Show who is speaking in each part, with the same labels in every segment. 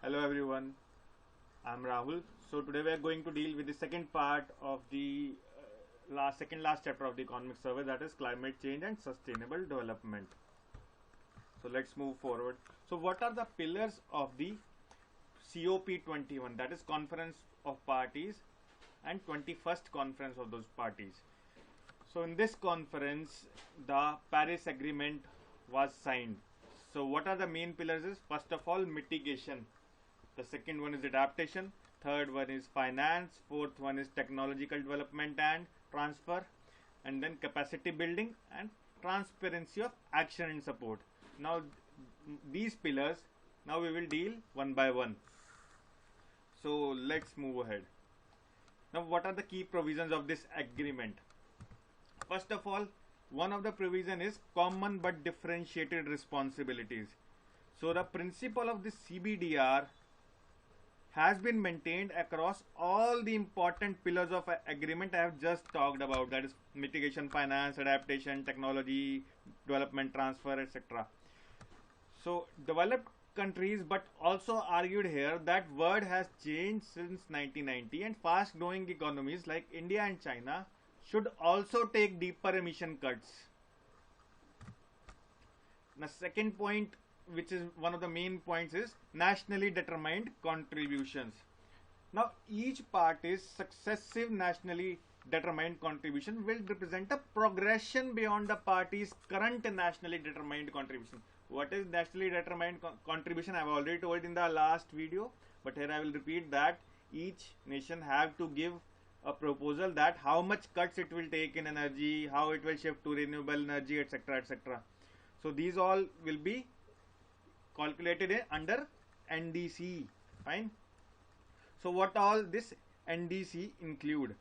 Speaker 1: Hello everyone, I'm Rahul. So today we are going to deal with the second part of the last chapter of the economic survey, that is climate change and sustainable development. So let's move forward. So what are the pillars of the COP21, that is Conference of Parties and 21st Conference of those parties? So in this conference the Paris Agreement was signed. So what are the main pillars is, first of all, mitigation. The second one is adaptation. Third one is finance. Fourth one is technological development and transfer. And then capacity building and transparency of action and support. Now these pillars, now we will deal one by one. So let's move ahead. Now what are the key provisions of this agreement? First of all, one of the provision is common but differentiated responsibilities. So the principle of the CBDR has been maintained across all the important pillars of agreement I have just talked about, that is mitigation, finance, adaptation, technology, development, transfer, etc. So developed countries, but also argued here that world has changed since 1990 and fast growing economies like India and China should also take deeper emission cuts. The second point, which is one of the main points, is nationally determined contributions. Now each party's successive nationally determined contribution will represent a progression beyond the party's current nationally determined contribution. What is nationally determined contribution? I have already told in the last video, but here I will repeat that each nation have to give a proposal that how much cuts it will take in energy, how it will shift to renewable energy, etc, etc. So these all will be calculated under NDC. Fine. So what all this NDC include?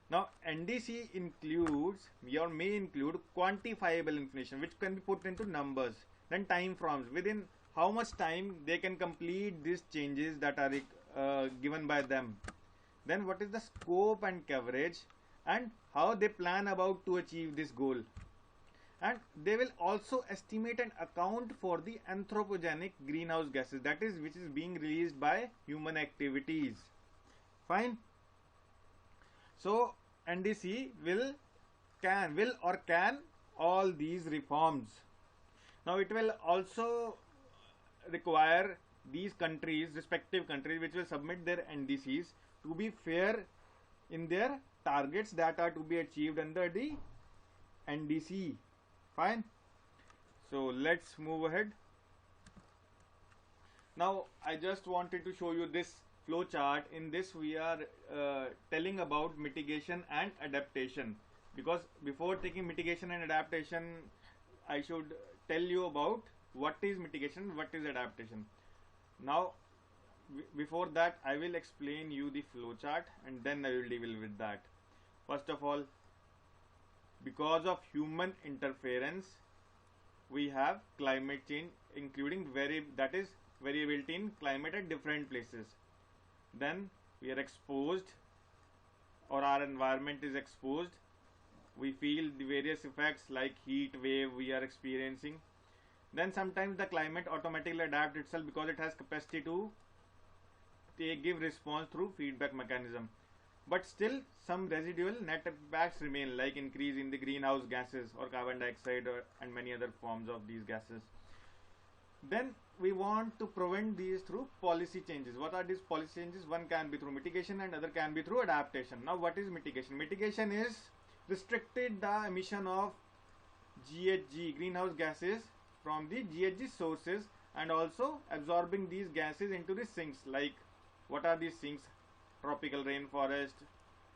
Speaker 1: Now NDC includes or may include quantifiable information which can be put into numbers, then time frames, within how much time they can complete these changes that are given by them. Then what is the scope and coverage and how they plan about to achieve this goal. And they will also estimate and account for the anthropogenic greenhouse gases, that is which is being released by human activities. Fine. So NDC will all these reforms. Now it will also require these countries, respective countries which will submit their NDCs, to be fair in their targets that are to be achieved under the NDC. Fine. So let's move ahead. Now I just wanted to show you this flow chart. In this we are telling about mitigation and adaptation, because before taking mitigation and adaptation I should tell you about what is mitigation, what is adaptation. Now before that I will explain you the flow chart and then I will deal with that. First of all, because of human interference we have climate change, including variability in climate at different places. Then we are exposed, or our environment is exposed. We feel the various effects like heat wave we are experiencing. Then sometimes the climate automatically adapts itself because it has capacity to give response through feedback mechanism. But still some residual net impacts remain, like increase in the greenhouse gases or carbon dioxide and many other forms of these gases. Then we want to prevent these through policy changes. What are these policy changes? One can be through mitigation and other can be through adaptation. Now what is mitigation? Mitigation is restricted the emission of GHG, greenhouse gases, from the GHG sources and also absorbing these gases into the sinks. Like what are these sinks? Tropical rainforest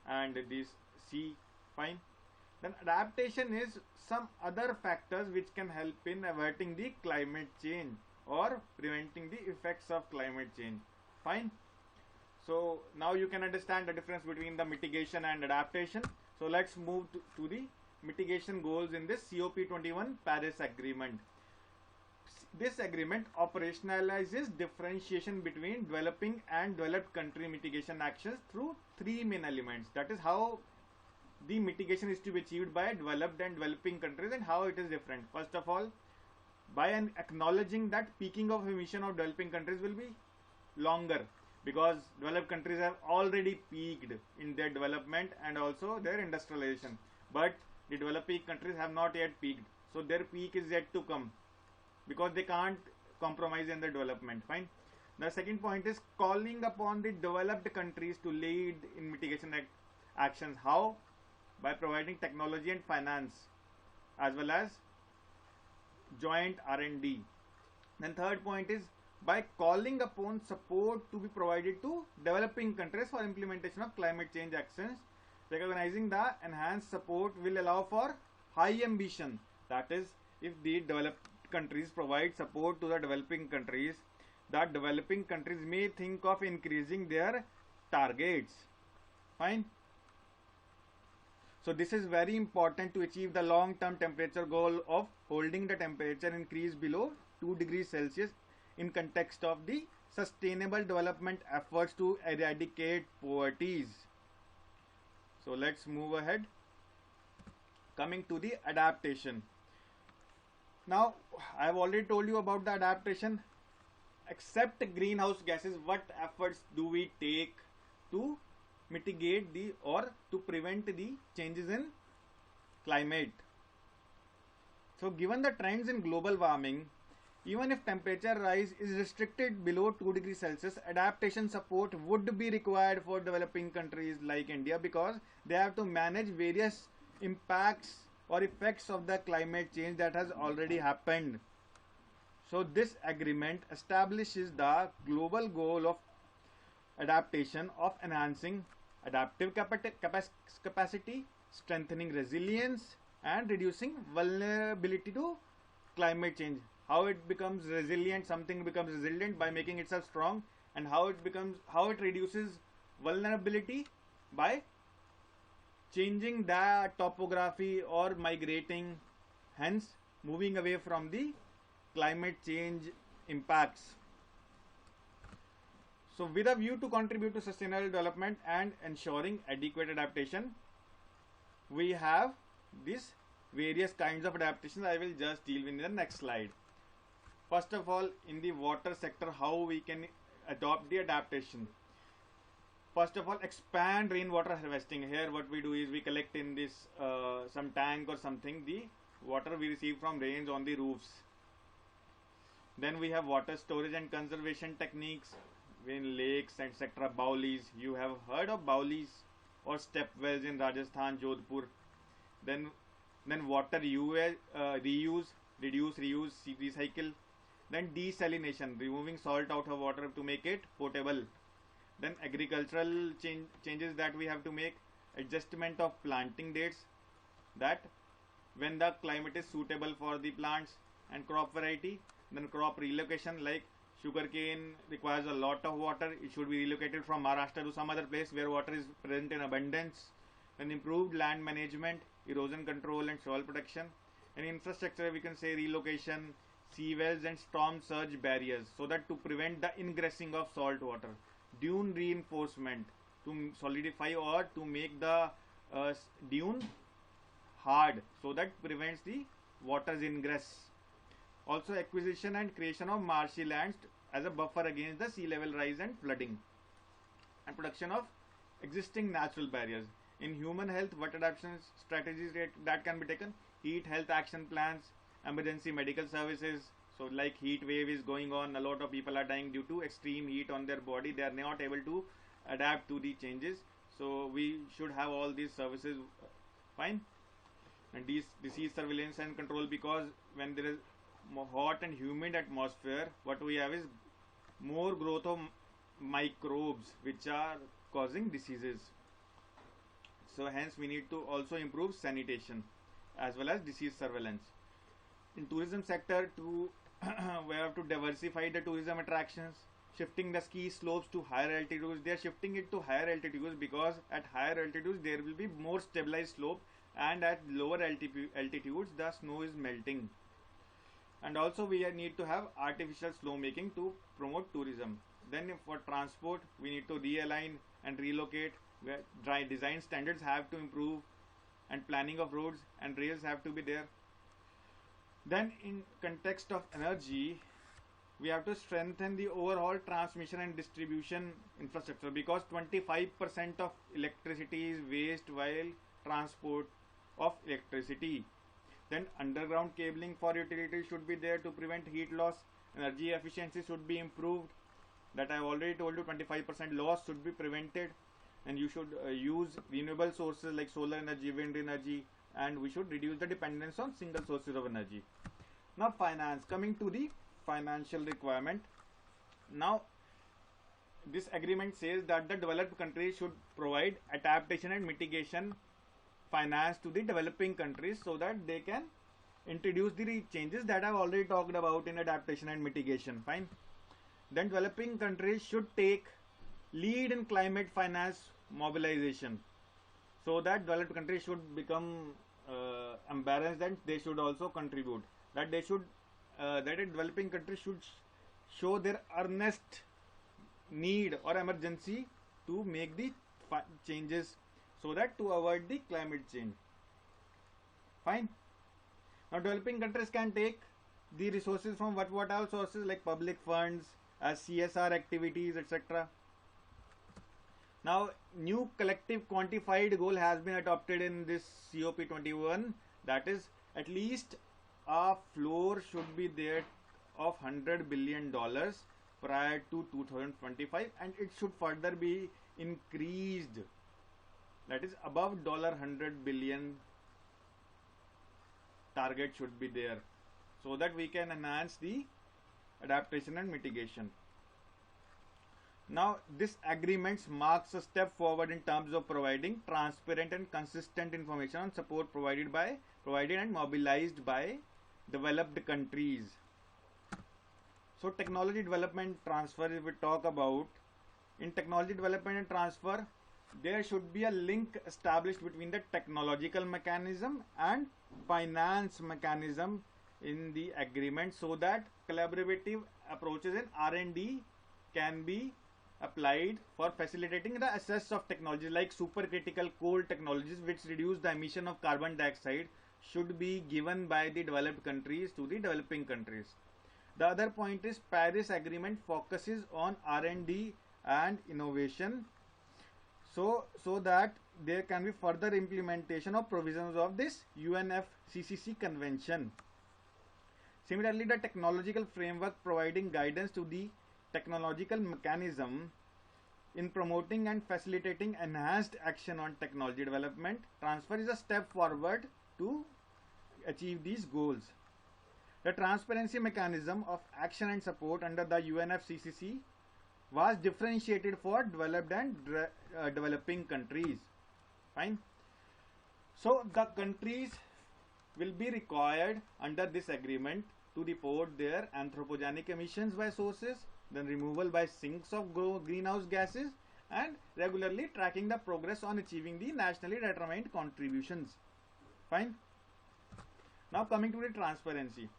Speaker 1: and this sea. Fine. Then adaptation is some other factors which can help in averting the climate change or preventing the effects of climate change. Fine. So now you can understand the difference between the mitigation and adaptation. So let's move to the mitigation goals in this COP21 Paris Agreement. This agreement operationalizes differentiation between developing and developed country mitigation actions through three main elements. That is how the mitigation is to be achieved by developed and developing countries and how it is different. First of all, by acknowledging that peaking of emission of developing countries will be longer, because developed countries have already peaked in their development and also their industrialization, but the developing countries have not yet peaked, so their peak is yet to come because they can't compromise in the development. Fine. The second point is calling upon the developed countries to lead in mitigation actions. How? By providing technology and finance as well as joint R&D. Then third point is by calling upon support to be provided to developing countries for implementation of climate change actions. Recognizing the enhanced support will allow for high ambition. That is, if the developed countries provide support to the developing countries, the developing countries may think of increasing their targets. Fine. So this is very important to achieve the long-term temperature goal of holding the temperature increase below 2 degrees Celsius in context of the sustainable development efforts to eradicate poverty. So let's move ahead. Coming to the adaptation. Now I have already told you about the adaptation. Except greenhouse gases, what efforts do we take to mitigate the or to prevent the changes in climate? So given the trends in global warming, even if temperature rise is restricted below 2 degrees Celsius, adaptation support would be required for developing countries like India, because they have to manage various impacts or effects of the climate change that has already happened. So this agreement establishes the global goal of adaptation of enhancing adaptive capacity, strengthening resilience, and reducing vulnerability to climate change. How it becomes resilient? Something becomes resilient by making itself strong, and how it reduces vulnerability by changing the topography or migrating, hence moving away from the climate change impacts. So with a view to contribute to sustainable development and ensuring adequate adaptation, we have these various kinds of adaptations. I will just deal with in the next slide. First of all, in the water sector, how we can adopt the adaptation. First of all, expand rainwater harvesting. Here what we do is we collect in this some tank or something the water we receive from rains on the roofs. Then we have water storage and conservation techniques in lakes, etc. Baulis. You have heard of baulis or step wells in Rajasthan, Jodhpur. Then water reuse, reduce, reuse, recycle. Then desalination, removing salt out of water to make it potable. Then agricultural changes that we have to make. Adjustment of planting dates, that when the climate is suitable for the plants, and crop variety. Then crop relocation, like sugarcane requires a lot of water, it should be relocated from Maharashtra to some other place where water is present in abundance. Then improved land management, erosion control and soil protection. And infrastructure, we can say relocation, sea wells and storm surge barriers, so that to prevent the ingressing of salt water. Dune reinforcement, to solidify or to make the dune hard, so that prevents the water's ingress. Also acquisition and creation of marshy lands as a buffer against the sea level rise and flooding. And production of existing natural barriers. In human health, what adaptation strategies that can be taken? Heat health action plans, emergency medical services. So like heat wave is going on, a lot of people are dying due to extreme heat on their body. They are not able to adapt to the changes. So we should have all these services. Fine. And disease surveillance and control, because when there is hot and humid atmosphere, what we have is more growth of microbes which are causing diseases. So hence we need to also improve sanitation as well as disease surveillance. In tourism sector, to we have to diversify the tourism attractions, shifting the ski slopes to higher altitudes. They are shifting it to higher altitudes because at higher altitudes there will be more stabilized slope, and at lower altitudes the snow is melting. And also we need to have artificial snow making to promote tourism. Then for transport, we need to realign and relocate, where dry design standards have to improve, and planning of roads and rails have to be there. Then in context of energy, we have to strengthen the overall transmission and distribution infrastructure, because 25% of electricity is waste while transport of electricity. Then underground cabling for utilities should be there to prevent heat loss. Energy efficiency should be improved. That I already told you, 25% loss should be prevented. And you should use renewable sources like solar energy, wind energy, and we should reduce the dependence on single sources of energy. Now finance, coming to the financial requirement. Now this agreement says that the developed countries should provide adaptation and mitigation finance to the developing countries so that they can introduce the changes that I've already talked about in adaptation and mitigation. Fine. Then developing countries should take lead in climate finance mobilization, so that developed countries should become embarrassed and they should also contribute. That they should that a developing country should show their earnest need or emergency to make the changes, so that to avoid the climate change. Fine. Now developing countries can take the resources from what all sources like public funds, as CSR activities, etc. Now new collective quantified goal has been adopted in this COP21, that is at least a floor should be there of $100 billion prior to 2025, and it should further be increased, that is above $100 billion target should be there, so that we can enhance the adaptation and mitigation. Now this agreement marks a step forward in terms of providing transparent and consistent information on support provided and mobilized by developed countries. So technology development transfer, if we talk about, in technology development and transfer, there should be a link established between the technological mechanism and finance mechanism in the agreement, so that collaborative approaches in R&D can be applied for facilitating the access of technologies like supercritical coal technologies which reduce the emission of carbon dioxide should be given by the developed countries to the developing countries. The other point is Paris Agreement focuses on R&D and innovation, so that there can be further implementation of provisions of this UNFCCC convention. Similarly, the technological framework providing guidance to the technological mechanism in promoting and facilitating enhanced action on technology development transfer is a step forward to achieve these goals. The transparency mechanism of action and support under the UNFCCC was differentiated for developed and developing countries. Fine. So the countries will be required under this agreement to report their anthropogenic emissions by sources, then removal by sinks of greenhouse gases, and regularly tracking the progress on achieving the nationally determined contributions. Fine. Now coming to the transparency.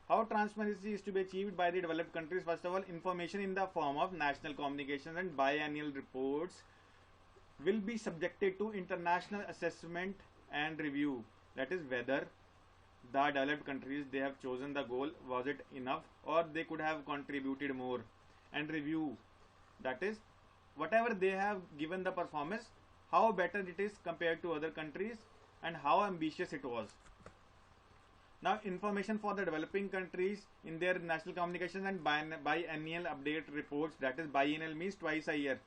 Speaker 1: How transparency is to be achieved by the developed countries? First of all, information in the form of national communications and biannual reports will be subjected to international assessment and review. That is whether the developed countries, they have chosen the goal, was it enough or they could have contributed more, and review, that is whatever they have given the performance, how better it is compared to other countries and how ambitious it was. Now information for the developing countries in their national communications and biannual update reports, that is biennial means twice a year,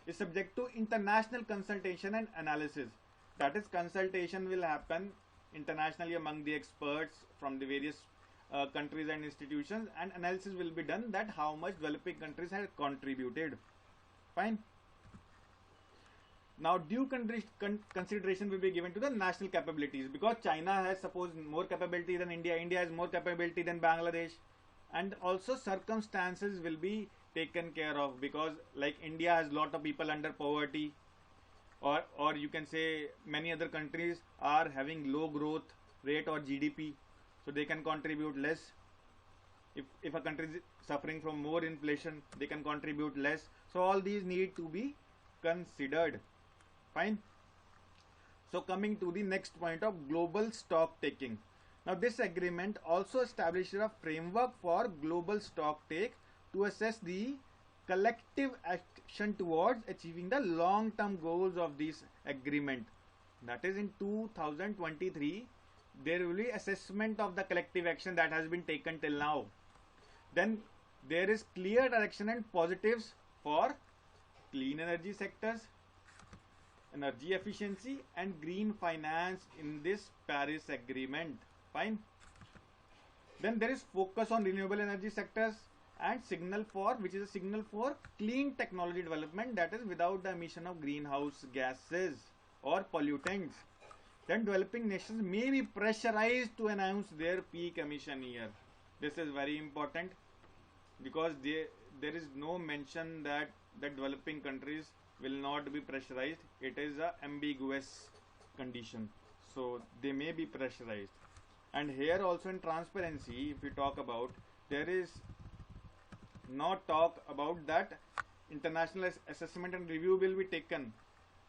Speaker 1: is subject to international consultation and analysis. That is, consultation will happen internationally among the experts from the various countries and institutions, and analysis will be done that how much developing countries have contributed. Fine. Now due consideration will be given to the national capabilities, because China has suppose more capability than India, India has more capability than Bangladesh, and also circumstances will be taken care of, because like India has lot of people under poverty, or you can say many other countries are having low growth rate or GDP, so they can contribute less. If a country is suffering from more inflation, they can contribute less. So all these need to be considered. Fine. So coming to the next point of global stock taking. Now this agreement also establishes a framework for global stocktake to assess the collective action towards achieving the long-term goals of this agreement. That is, in 2023 there will be assessment of the collective action that has been taken till now. Then there is clear direction and positives for clean energy sectors, energy efficiency and green finance in this Paris agreement. Fine. Then there is focus on renewable energy sectors and signal for, which is a signal for clean technology development, that is without the emission of greenhouse gases or pollutants. Then developing nations may be pressurized to announce their peak emission year. This is very important because there is no mention that the developing countries will not be pressurized. It is a ambiguous condition, so they may be pressurized. And here also in transparency, if we talk about, there is not talk about that international assessment and review will be taken,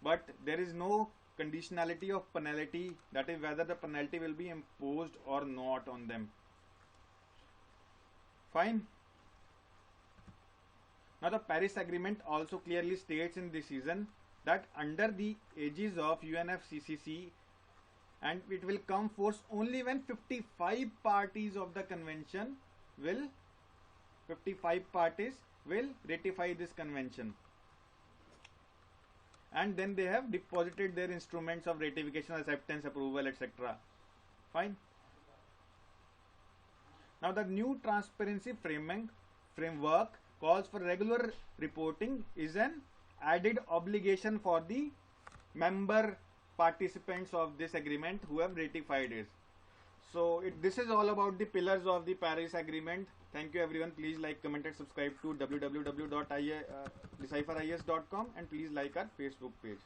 Speaker 1: but there is no conditionality of penalty, that is whether the penalty will be imposed or not on them. Fine. Now the Paris Agreement also clearly states in decision that under the aegis of UNFCCC, and it will come force only when 55 parties of the convention will 55 parties will ratify this convention, and then they have deposited their instruments of ratification, acceptance, approval, etc. Fine. Now the new transparency framework calls for regular reporting is an added obligation for the member participants of this agreement who have ratified it. So this is all about the pillars of the Paris Agreement. Thank you everyone. Please like, comment and subscribe to www.decipheris.com and please like our Facebook page.